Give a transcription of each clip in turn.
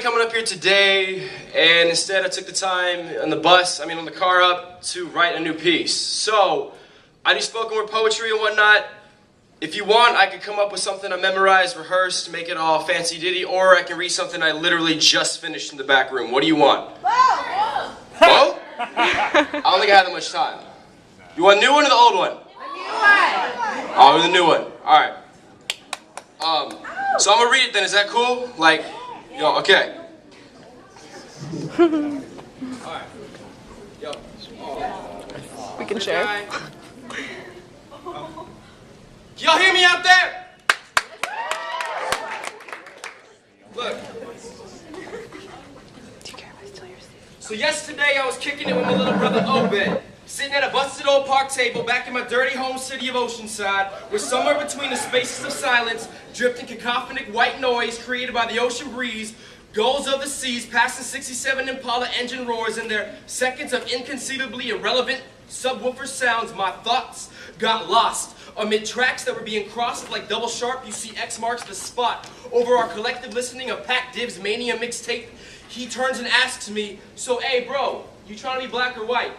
Coming up here today, and instead I took the time on the car up to write a new piece. So, I do spoken word poetry and whatnot. If you want, I could come up with something I memorized, rehearsed, make it all fancy ditty, or I can read something I literally just finished in the back room. What do you want? Both? Both? I don't think I have that much time. You want a new one or the old one? The new one. Oh, the new one. Alright. So I'm gonna read it then, is that cool? Like, yo, okay. Alright. Yo. We can share. Y'all hear me out there? Look. So yesterday I was kicking it with my little brother Obed, sitting at a busted old park table back in my dirty home city of Oceanside, where somewhere between the spaces of silence, drifting cacophonic white noise created by the ocean breeze, gulls of the seas passing 67 Impala engine roars and their seconds of inconceivably irrelevant subwoofer sounds, my thoughts got lost amid tracks that were being crossed like double sharp. You see X marks the spot over our collective listening of Pat Div's Mania mixtape. He turns and asks me, so hey bro, you trying to be black or white?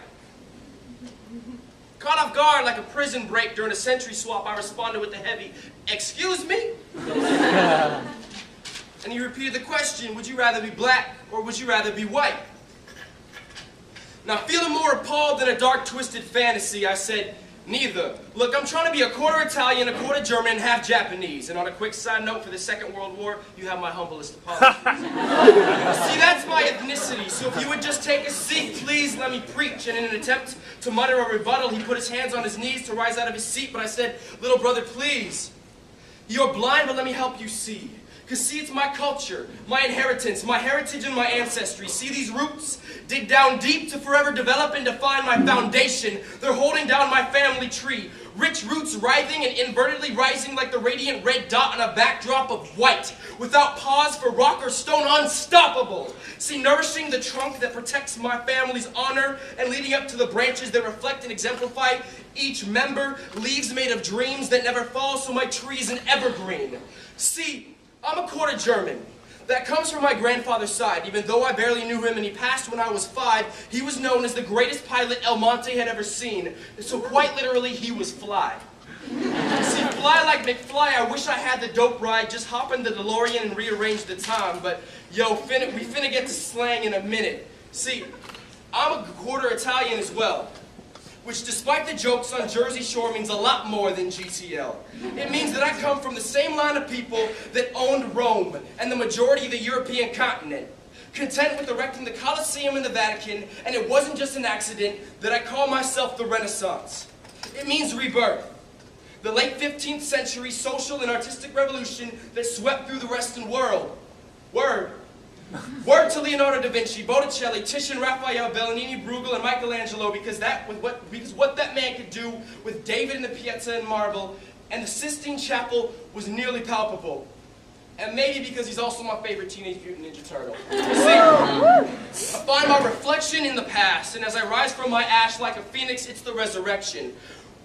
Caught off guard like a prison break during a century swap, I responded with a heavy, excuse me? And he repeated the question, would you rather be black or would you rather be white? Now, feeling more appalled than a dark, twisted fantasy, I said, neither. Look, I'm trying to be a quarter Italian, a quarter German, and half Japanese. And on a quick side note, for the Second World War, you have my humblest apologies. See, that's my ethnicity, so if you would just take a seat, please let me preach. And in an attempt to mutter a rebuttal, he put his hands on his knees to rise out of his seat, but I said, little brother, please. You're blind, but let me help you see. Because see, it's my culture, my inheritance, my heritage and my ancestry. See these roots? Dig down deep to forever develop and define my foundation. They're holding down my family tree. Rich roots writhing and invertedly rising like the radiant red dot on a backdrop of white. Without pause for rock or stone, unstoppable. See, nourishing the trunk that protects my family's honor and leading up to the branches that reflect and exemplify each member. Leaves made of dreams that never fall, so my tree is an evergreen. See, I'm a quarter German. That comes from my grandfather's side. Even though I barely knew him and he passed when I was 5, he was known as the greatest pilot El Monte had ever seen. So quite literally, he was fly. See, fly like McFly, I wish I had the dope ride. Just hop in the DeLorean and rearrange the time. But yo, we finna get to slang in a minute. See, I'm a quarter Italian as well, which despite the jokes on Jersey Shore means a lot more than GTL. It means that I come from the same line of people that owned Rome and the majority of the European continent, content with erecting the Colosseum and the Vatican, and it wasn't just an accident that I call myself the Renaissance. It means rebirth. The late 15th century social and artistic revolution that swept through the Western world. Word to Leonardo da Vinci, Botticelli, Titian, Raphael, Bellini, Bruegel, and Michelangelo, because what that man could do with David and the Pieta and marble and the Sistine Chapel was nearly palpable. And maybe because he's also my favorite Teenage Mutant Ninja Turtle. See, I find my reflection in the past, and as I rise from my ash like a phoenix, it's the resurrection,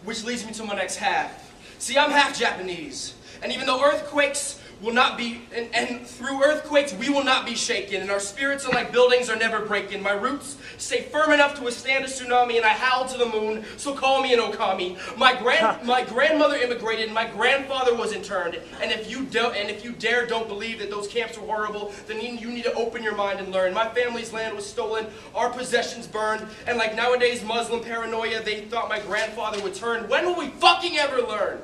which leads me to my next half. See, I'm half Japanese, and even though earthquakes will not be, and through earthquakes we will not be shaken, and our spirits unlike buildings are never breaking. My roots stay firm enough to withstand a tsunami, and I howl to the moon, so call me an Okami. My grandmother immigrated, and my grandfather was interned, and if you dare don't believe that those camps were horrible, then you need to open your mind and learn. My family's land was stolen, our possessions burned, and like nowadays Muslim paranoia, they thought my grandfather would turn. When will we fucking ever learn?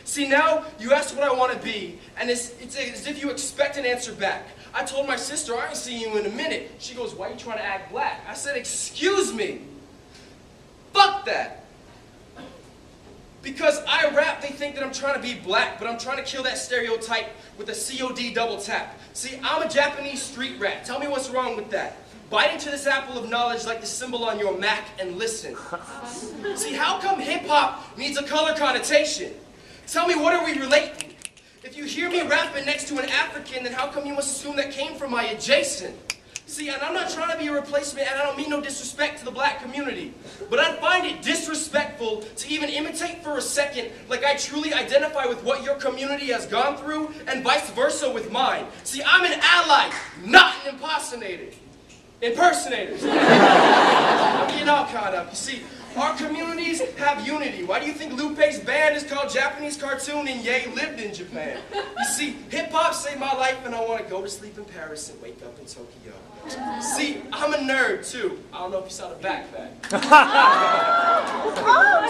See, now you asked what I want to be, and it's as if you expect an answer back. I told my sister, I ain't seeing you in a minute. She goes, why are you trying to act black? I said, excuse me. Fuck that. Because I rap, they think that I'm trying to be black, but I'm trying to kill that stereotype with a COD double tap. See, I'm a Japanese street rat. Tell me what's wrong with that. Bite into this apple of knowledge like the symbol on your Mac and listen. See, how come hip-hop needs a color connotation? Tell me, what are we relating? If you hear me rapping next to an African, then how come you must assume that came from my adjacent? See, and I'm not trying to be a replacement, and I don't mean no disrespect to the black community, but I find it disrespectful to even imitate for a second like I truly identify with what your community has gone through, and vice versa with mine. See, I'm an ally, not an impersonators. I'm getting all caught up. You see, our communities have unity. Why do you think Lupe's band is called Japanese Cartoon and Ye lived in Japan? You see, hip-hop saved my life and I want to go to sleep in Paris and wake up in Tokyo. See, I'm a nerd too. I don't know if you saw the backpack.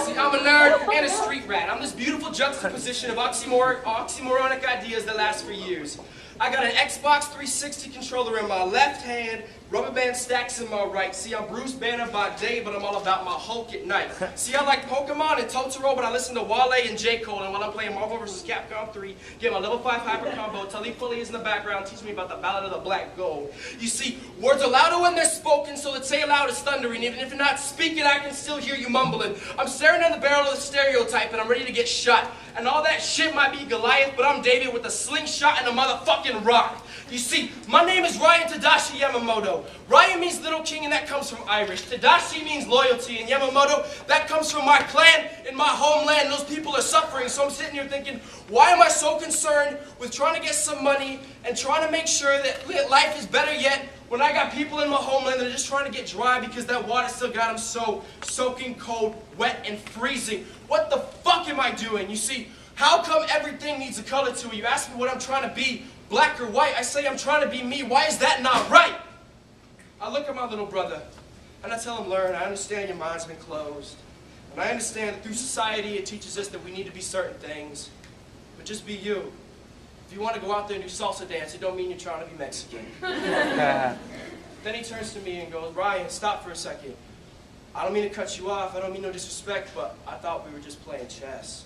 See, I'm a nerd and a street rat. I'm this beautiful juxtaposition of oxymoronic ideas that last for years. I got an Xbox 360 controller in my left hand, rubber band stacks in my right. See, I'm Bruce Banner by day, but I'm all about my Hulk at night. See, I like Pokemon and Totoro, but I listen to Wale and J. Cole. And while I'm playing Marvel vs. Capcom 3, get my level 5 hyper combo, Talib Kweli is in the background, teach me about the Ballad of the Black Gold. You see, words are louder when they're spoken, so let's say it loud as thundering. Even if you're not speaking, I can still hear you mumbling. I'm staring at the barrel of the stereotype, and I'm ready to get shot. And all that shit might be Goliath, but I'm David with a slingshot and a motherfucking rock. You see, my name is Ryan Tadashi Yamamoto. Ryan means little king, and that comes from Irish. Tadashi means loyalty, and Yamamoto, that comes from my clan in my homeland. And those people are suffering, so I'm sitting here thinking, why am I so concerned with trying to get some money and trying to make sure that life is better yet when I got people in my homeland that are just trying to get dry because that water still got them so soaking cold, wet, and freezing? What the fuck am I doing? You see, how come everything needs a color to it? You ask me what I'm trying to be, black or white. I say I'm trying to be me. Why is that not right? I look at my little brother, and I tell him, learn. I understand your mind's been closed. And I understand that through society it teaches us that we need to be certain things. But just be you. If you want to go out there and do salsa dance, it don't mean you're trying to be Mexican. Then he turns to me and goes, Ryan, stop for a second. I don't mean to cut you off. I don't mean no disrespect, but I thought we were just playing chess.